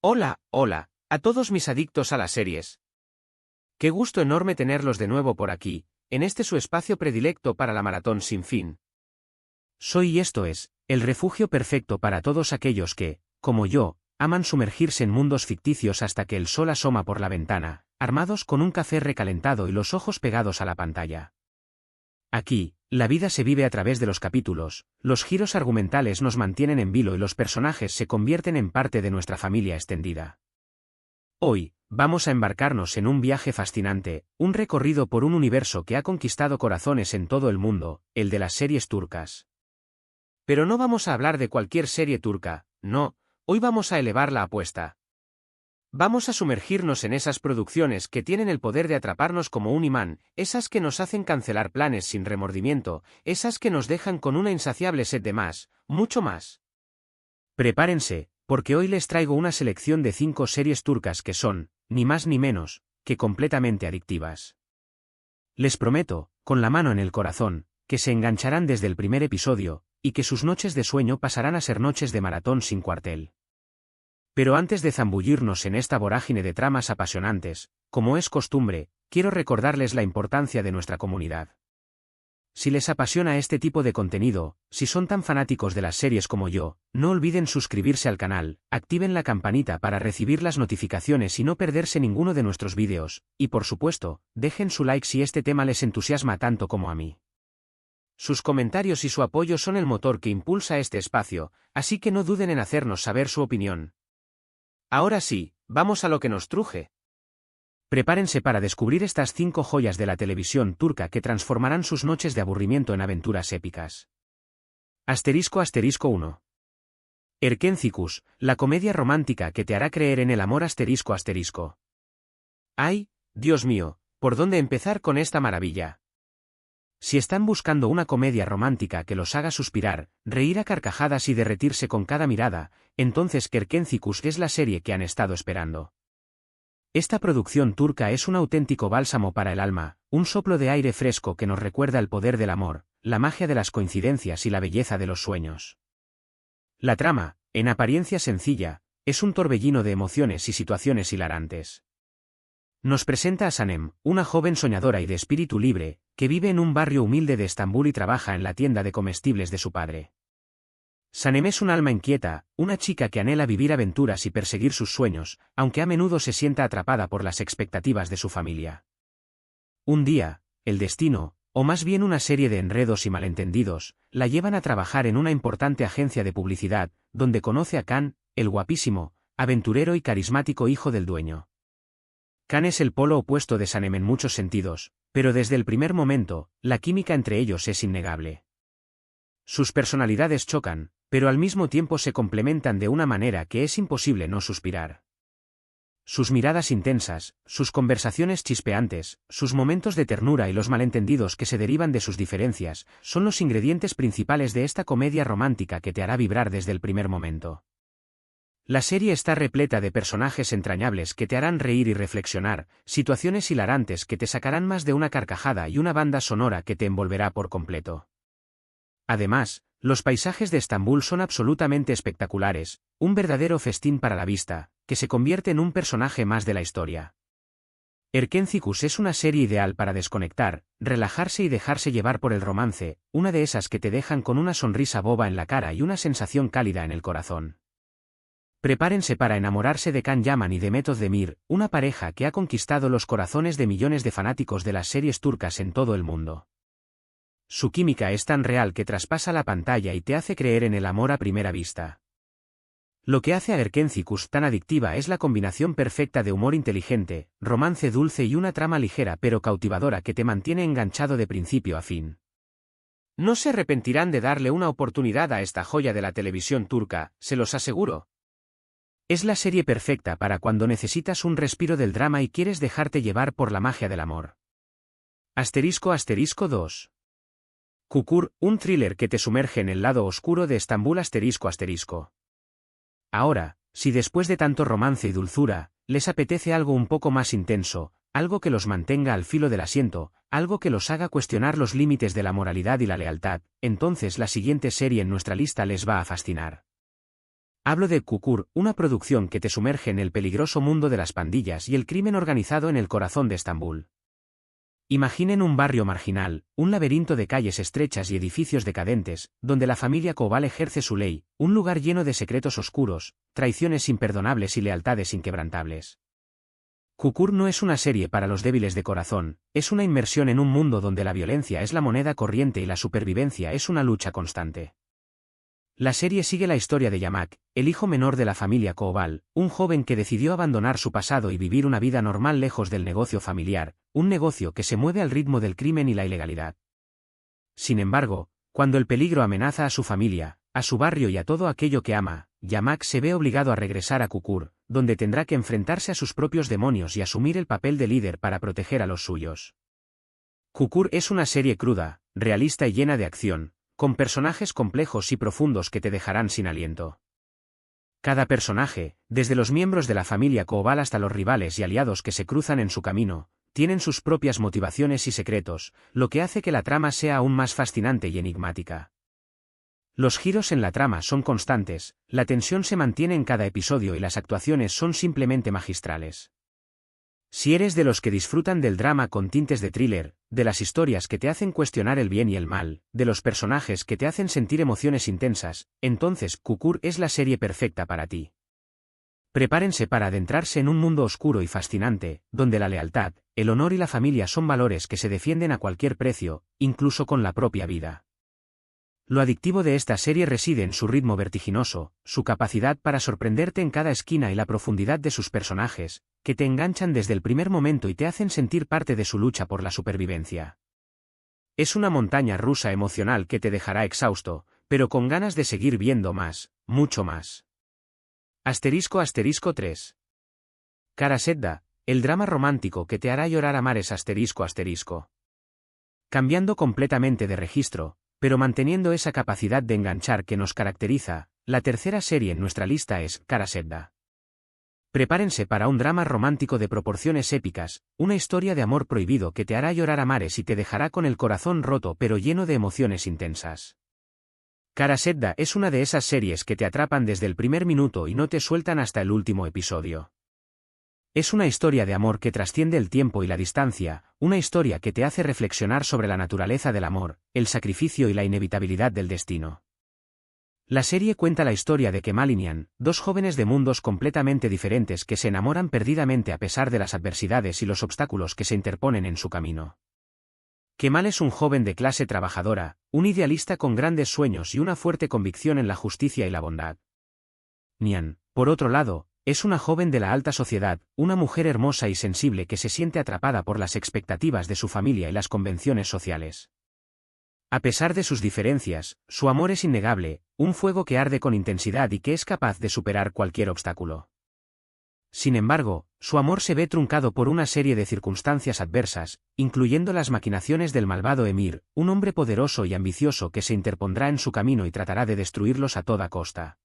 Hola, hola, a todos mis adictos a las series. Qué gusto enorme tenerlos de nuevo por aquí, en este su espacio predilecto para la maratón sin fin. Soy y esto es, el refugio perfecto para todos aquellos que, como yo, aman sumergirse en mundos ficticios hasta que el sol asoma por la ventana, armados con un café recalentado y los ojos pegados a la pantalla. Aquí, la vida se vive a través de los capítulos, los giros argumentales nos mantienen en vilo y los personajes se convierten en parte de nuestra familia extendida. Hoy, vamos a embarcarnos en un viaje fascinante, un recorrido por un universo que ha conquistado corazones en todo el mundo, el de las series turcas. Pero no vamos a hablar de cualquier serie turca, no, hoy vamos a elevar la apuesta. Vamos a sumergirnos en esas producciones que tienen el poder de atraparnos como un imán, esas que nos hacen cancelar planes sin remordimiento, esas que nos dejan con una insaciable sed de más, mucho más. Prepárense, porque hoy les traigo una selección de 5 series turcas que son, ni más ni menos, que completamente adictivas. Les prometo, con la mano en el corazón, que se engancharán desde el primer episodio, y que sus noches de sueño pasarán a ser noches de maratón sin cuartel. Pero antes de zambullirnos en esta vorágine de tramas apasionantes, como es costumbre, quiero recordarles la importancia de nuestra comunidad. Si les apasiona este tipo de contenido, si son tan fanáticos de las series como yo, no olviden suscribirse al canal, activen la campanita para recibir las notificaciones y no perderse ninguno de nuestros vídeos, y por supuesto, dejen su like si este tema les entusiasma tanto como a mí. Sus comentarios y su apoyo son el motor que impulsa este espacio, así que no duden en hacernos saber su opinión. Ahora sí, vamos a lo que nos truje. Prepárense para descubrir estas 5 joyas de la televisión turca que transformarán sus noches de aburrimiento en aventuras épicas. Asterisco 1. Erkencikus, la comedia romántica que te hará creer en el amor asterisco. ¡Ay, Dios mío! ¿Por dónde empezar con esta maravilla? Si están buscando una comedia romántica que los haga suspirar, reír a carcajadas y derretirse con cada mirada, entonces Erkencikus es la serie que han estado esperando. Esta producción turca es un auténtico bálsamo para el alma, un soplo de aire fresco que nos recuerda el poder del amor, la magia de las coincidencias y la belleza de los sueños. La trama, en apariencia sencilla, es un torbellino de emociones y situaciones hilarantes. Nos presenta a Sanem, una joven soñadora y de espíritu libre, que vive en un barrio humilde de Estambul y trabaja en la tienda de comestibles de su padre. Sanem es un alma inquieta, una chica que anhela vivir aventuras y perseguir sus sueños, aunque a menudo se sienta atrapada por las expectativas de su familia. Un día, el destino, o más bien una serie de enredos y malentendidos, la llevan a trabajar en una importante agencia de publicidad, donde conoce a Can, el guapísimo, aventurero y carismático hijo del dueño. Can es el polo opuesto de Sanem en muchos sentidos, pero desde el primer momento, la química entre ellos es innegable. Sus personalidades chocan, pero al mismo tiempo se complementan de una manera que es imposible no suspirar. Sus miradas intensas, sus conversaciones chispeantes, sus momentos de ternura y los malentendidos que se derivan de sus diferencias, son los ingredientes principales de esta comedia romántica que te hará vibrar desde el primer momento. La serie está repleta de personajes entrañables que te harán reír y reflexionar, situaciones hilarantes que te sacarán más de una carcajada y una banda sonora que te envolverá por completo. Además, los paisajes de Estambul son absolutamente espectaculares, un verdadero festín para la vista, que se convierte en un personaje más de la historia. Erkencikus es una serie ideal para desconectar, relajarse y dejarse llevar por el romance, una de esas que te dejan con una sonrisa boba en la cara y una sensación cálida en el corazón. Prepárense para enamorarse de Can Yaman y de Mehmet Demir, una pareja que ha conquistado los corazones de millones de fanáticos de las series turcas en todo el mundo. Su química es tan real que traspasa la pantalla y te hace creer en el amor a primera vista. Lo que hace a Erkencikus tan adictiva es la combinación perfecta de humor inteligente, romance dulce y una trama ligera pero cautivadora que te mantiene enganchado de principio a fin. No se arrepentirán de darle una oportunidad a esta joya de la televisión turca, se los aseguro. Es la serie perfecta para cuando necesitas un respiro del drama y quieres dejarte llevar por la magia del amor. Asterisco 2. Kukur, un thriller que te sumerge en el lado oscuro de Estambul. Ahora, si después de tanto romance y dulzura, les apetece algo un poco más intenso, algo que los mantenga al filo del asiento, algo que los haga cuestionar los límites de la moralidad y la lealtad, entonces la siguiente serie en nuestra lista les va a fascinar. Hablo de Kukur, una producción que te sumerge en el peligroso mundo de las pandillas y el crimen organizado en el corazón de Estambul. Imaginen un barrio marginal, un laberinto de calles estrechas y edificios decadentes, donde la familia Koval ejerce su ley, un lugar lleno de secretos oscuros, traiciones imperdonables y lealtades inquebrantables. Kukur no es una serie para los débiles de corazón, es una inmersión en un mundo donde la violencia es la moneda corriente y la supervivencia es una lucha constante. La serie sigue la historia de Yamak, el hijo menor de la familia Koval, un joven que decidió abandonar su pasado y vivir una vida normal lejos del negocio familiar, un negocio que se mueve al ritmo del crimen y la ilegalidad. Sin embargo, cuando el peligro amenaza a su familia, a su barrio y a todo aquello que ama, Yamak se ve obligado a regresar a Kukur, donde tendrá que enfrentarse a sus propios demonios y asumir el papel de líder para proteger a los suyos. Kukur es una serie cruda, realista y llena de acción, con personajes complejos y profundos que te dejarán sin aliento. Cada personaje, desde los miembros de la familia Koval hasta los rivales y aliados que se cruzan en su camino, tienen sus propias motivaciones y secretos, lo que hace que la trama sea aún más fascinante y enigmática. Los giros en la trama son constantes, la tensión se mantiene en cada episodio y las actuaciones son simplemente magistrales. Si eres de los que disfrutan del drama con tintes de thriller, de las historias que te hacen cuestionar el bien y el mal, de los personajes que te hacen sentir emociones intensas, entonces Kukur es la serie perfecta para ti. Prepárense para adentrarse en un mundo oscuro y fascinante, donde la lealtad, el honor y la familia son valores que se defienden a cualquier precio, incluso con la propia vida. Lo adictivo de esta serie reside en su ritmo vertiginoso, su capacidad para sorprenderte en cada esquina y la profundidad de sus personajes, que te enganchan desde el primer momento y te hacen sentir parte de su lucha por la supervivencia. Es una montaña rusa emocional que te dejará exhausto, pero con ganas de seguir viendo más, mucho más. *** 3. Karasedda, el drama romántico que te hará llorar a mares ***. Cambiando completamente de registro, pero manteniendo esa capacidad de enganchar que nos caracteriza, la tercera serie en nuestra lista es Karasedda. Prepárense para un drama romántico de proporciones épicas, una historia de amor prohibido que te hará llorar a mares y te dejará con el corazón roto pero lleno de emociones intensas. Karasedda es una de esas series que te atrapan desde el primer minuto y no te sueltan hasta el último episodio. Es una historia de amor que trasciende el tiempo y la distancia, una historia que te hace reflexionar sobre la naturaleza del amor, el sacrificio y la inevitabilidad del destino. La serie cuenta la historia de Kemal y Nihan, dos jóvenes de mundos completamente diferentes que se enamoran perdidamente a pesar de las adversidades y los obstáculos que se interponen en su camino. Kemal es un joven de clase trabajadora, un idealista con grandes sueños y una fuerte convicción en la justicia y la bondad. Nihan, por otro lado, es una joven de la alta sociedad, una mujer hermosa y sensible que se siente atrapada por las expectativas de su familia y las convenciones sociales. A pesar de sus diferencias, su amor es innegable, un fuego que arde con intensidad y que es capaz de superar cualquier obstáculo. Sin embargo, su amor se ve truncado por una serie de circunstancias adversas, incluyendo las maquinaciones del malvado Emir, un hombre poderoso y ambicioso que se interpondrá en su camino y tratará de destruirlos a toda costa.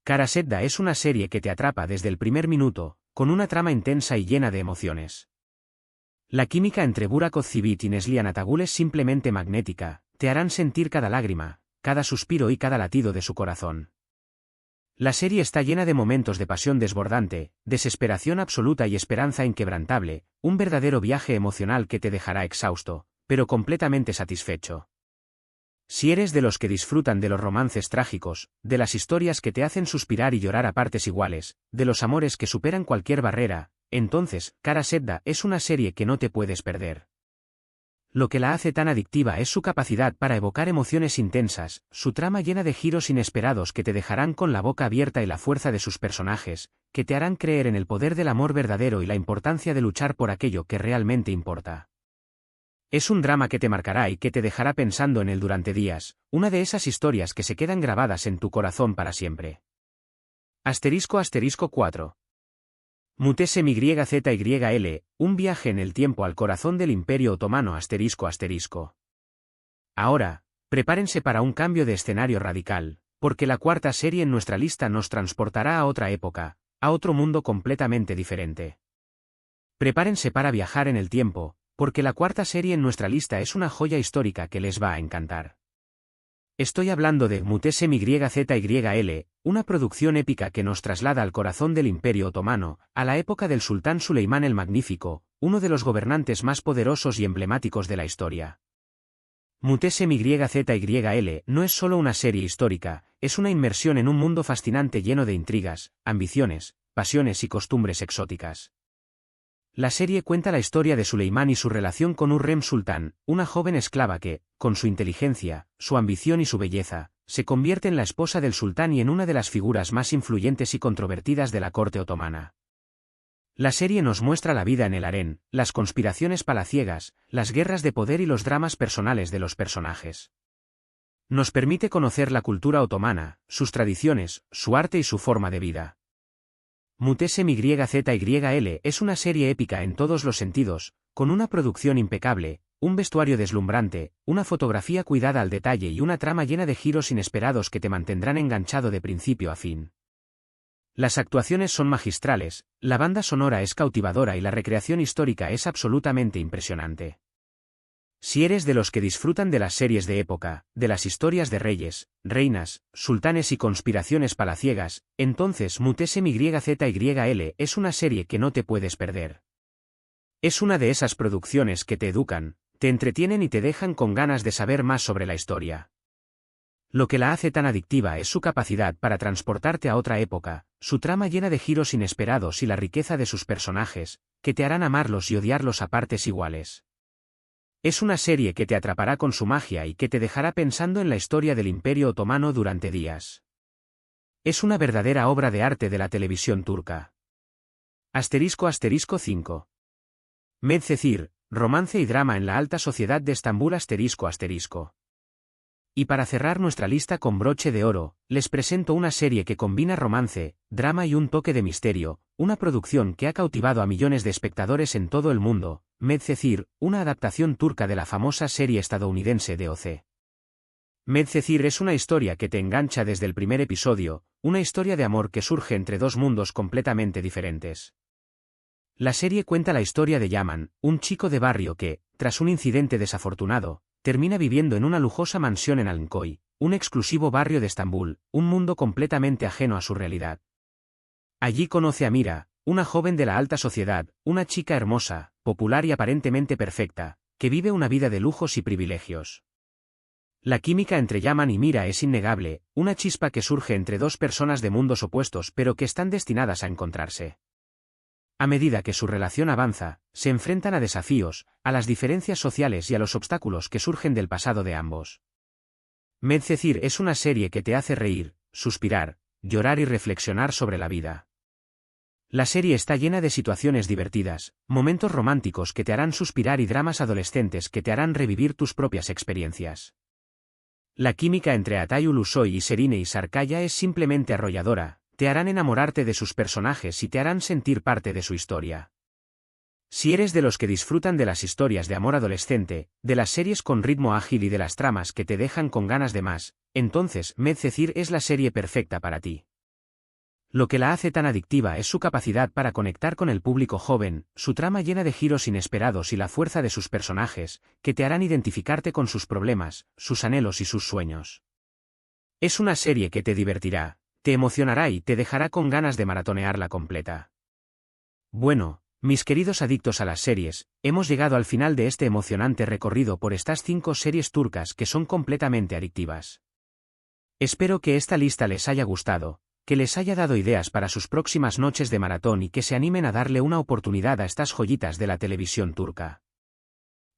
Karasedda es una serie que te atrapa desde el primer minuto, con una trama intensa y llena de emociones. La química entre Burak Ozcivit y Neslihan Atagul es simplemente magnética, te harán sentir cada lágrima, cada suspiro y cada latido de su corazón. La serie está llena de momentos de pasión desbordante, desesperación absoluta y esperanza inquebrantable, un verdadero viaje emocional que te dejará exhausto, pero completamente satisfecho. Si eres de los que disfrutan de los romances trágicos, de las historias que te hacen suspirar y llorar a partes iguales, de los amores que superan cualquier barrera, entonces, Karasedda es una serie que no te puedes perder. Lo que la hace tan adictiva es su capacidad para evocar emociones intensas, su trama llena de giros inesperados que te dejarán con la boca abierta y la fuerza de sus personajes, que te harán creer en el poder del amor verdadero y la importancia de luchar por aquello que realmente importa. Es un drama que te marcará y que te dejará pensando en él durante días, una de esas historias que se quedan grabadas en tu corazón para siempre. **4. Mutese MYZYL, un viaje en el tiempo al corazón del Imperio Otomano ***. Ahora, prepárense para un cambio de escenario radical, porque la cuarta serie en nuestra lista nos transportará a otra época, a otro mundo completamente diferente. Prepárense para viajar en el tiempo, porque la cuarta serie en nuestra lista es una joya histórica que les va a encantar. Estoy hablando de Muhteşem Yzyl, una producción épica que nos traslada al corazón del Imperio Otomano, a la época del sultán Suleimán el Magnífico, uno de los gobernantes más poderosos y emblemáticos de la historia. Muhteşem Yzyl no es solo una serie histórica, es una inmersión en un mundo fascinante lleno de intrigas, ambiciones, pasiones y costumbres exóticas. La serie cuenta la historia de Suleimán y su relación con Hürrem Sultán, una joven esclava que, con su inteligencia, su ambición y su belleza, se convierte en la esposa del sultán y en una de las figuras más influyentes y controvertidas de la corte otomana. La serie nos muestra la vida en el harén, las conspiraciones palaciegas, las guerras de poder y los dramas personales de los personajes. Nos permite conocer la cultura otomana, sus tradiciones, su arte y su forma de vida. Muhteşem Yzyl es una serie épica en todos los sentidos, con una producción impecable, un vestuario deslumbrante, una fotografía cuidada al detalle y una trama llena de giros inesperados que te mantendrán enganchado de principio a fin. Las actuaciones son magistrales, la banda sonora es cautivadora y la recreación histórica es absolutamente impresionante. Si eres de los que disfrutan de las series de época, de las historias de reyes, reinas, sultanes y conspiraciones palaciegas, entonces Muhteşem Yzyl es una serie que no te puedes perder. Es una de esas producciones que te educan, te entretienen y te dejan con ganas de saber más sobre la historia. Lo que la hace tan adictiva es su capacidad para transportarte a otra época, su trama llena de giros inesperados y la riqueza de sus personajes, que te harán amarlos y odiarlos a partes iguales. Es una serie que te atrapará con su magia y que te dejará pensando en la historia del Imperio Otomano durante días. Es una verdadera obra de arte de la televisión turca. **5. Medcezir, romance y drama en la alta sociedad de Estambul **. Y para cerrar nuestra lista con broche de oro, les presento una serie que combina romance, drama y un toque de misterio, una producción que ha cautivado a millones de espectadores en todo el mundo, Medcezir, una adaptación turca de la famosa serie estadounidense de OC. Medcezir es una historia que te engancha desde el primer episodio, una historia de amor que surge entre dos mundos completamente diferentes. La serie cuenta la historia de Yaman, un chico de barrio que, tras un incidente desafortunado, termina viviendo en una lujosa mansión en Alnkoy, un exclusivo barrio de Estambul, un mundo completamente ajeno a su realidad. Allí conoce a Mira, una joven de la alta sociedad, una chica hermosa, popular y aparentemente perfecta, que vive una vida de lujos y privilegios. La química entre Yaman y Mira es innegable, una chispa que surge entre dos personas de mundos opuestos pero que están destinadas a encontrarse. A medida que su relación avanza, se enfrentan a desafíos, a las diferencias sociales y a los obstáculos que surgen del pasado de ambos. Medcezir es una serie que te hace reír, suspirar, llorar y reflexionar sobre la vida. La serie está llena de situaciones divertidas, momentos románticos que te harán suspirar y dramas adolescentes que te harán revivir tus propias experiencias. La química entre Atay Ulusoy y Serine y Sarkaya es simplemente arrolladora. Te harán enamorarte de sus personajes y te harán sentir parte de su historia. Si eres de los que disfrutan de las historias de amor adolescente, de las series con ritmo ágil y de las tramas que te dejan con ganas de más, entonces Medcezir es la serie perfecta para ti. Lo que la hace tan adictiva es su capacidad para conectar con el público joven, su trama llena de giros inesperados y la fuerza de sus personajes, que te harán identificarte con sus problemas, sus anhelos y sus sueños. Es una serie que te divertirá, te emocionará y te dejará con ganas de maratonearla completa. Bueno, mis queridos adictos a las series, hemos llegado al final de este emocionante recorrido por estas 5 series turcas que son completamente adictivas. Espero que esta lista les haya gustado, que les haya dado ideas para sus próximas noches de maratón y que se animen a darle una oportunidad a estas joyitas de la televisión turca.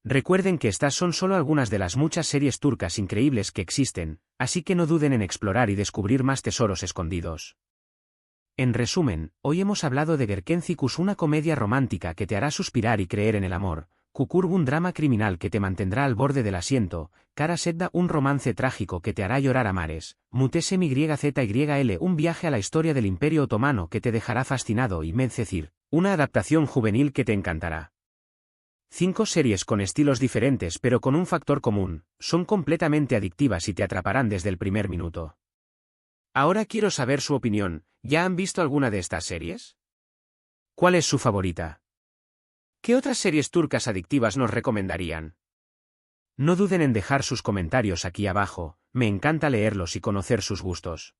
Recuerden que estas son solo algunas de las muchas series turcas increíbles que existen, así que no duden en explorar y descubrir más tesoros escondidos. En resumen, hoy hemos hablado de Gerkencikus, una comedia romántica que te hará suspirar y creer en el amor, Kukurg, un drama criminal que te mantendrá al borde del asiento, Kara Sedda, un romance trágico que te hará llorar a mares, Muhteşem Yzyl, un viaje a la historia del Imperio Otomano que te dejará fascinado y Medcezir, una adaptación juvenil que te encantará. 5 series con estilos diferentes pero con un factor común, son completamente adictivas y te atraparán desde el primer minuto. Ahora quiero saber su opinión, ¿ya han visto alguna de estas series? ¿Cuál es su favorita? ¿Qué otras series turcas adictivas nos recomendarían? No duden en dejar sus comentarios aquí abajo, me encanta leerlos y conocer sus gustos.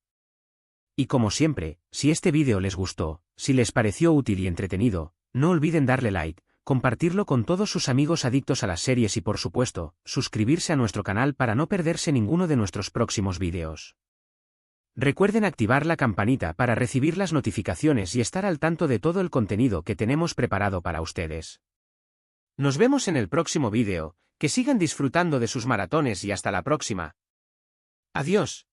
Y como siempre, si este vídeo les gustó, si les pareció útil y entretenido, no olviden darle like, compartirlo con todos sus amigos adictos a las series y por supuesto, suscribirse a nuestro canal para no perderse ninguno de nuestros próximos vídeos. Recuerden activar la campanita para recibir las notificaciones y estar al tanto de todo el contenido que tenemos preparado para ustedes. Nos vemos en el próximo vídeo, que sigan disfrutando de sus maratones y hasta la próxima. Adiós.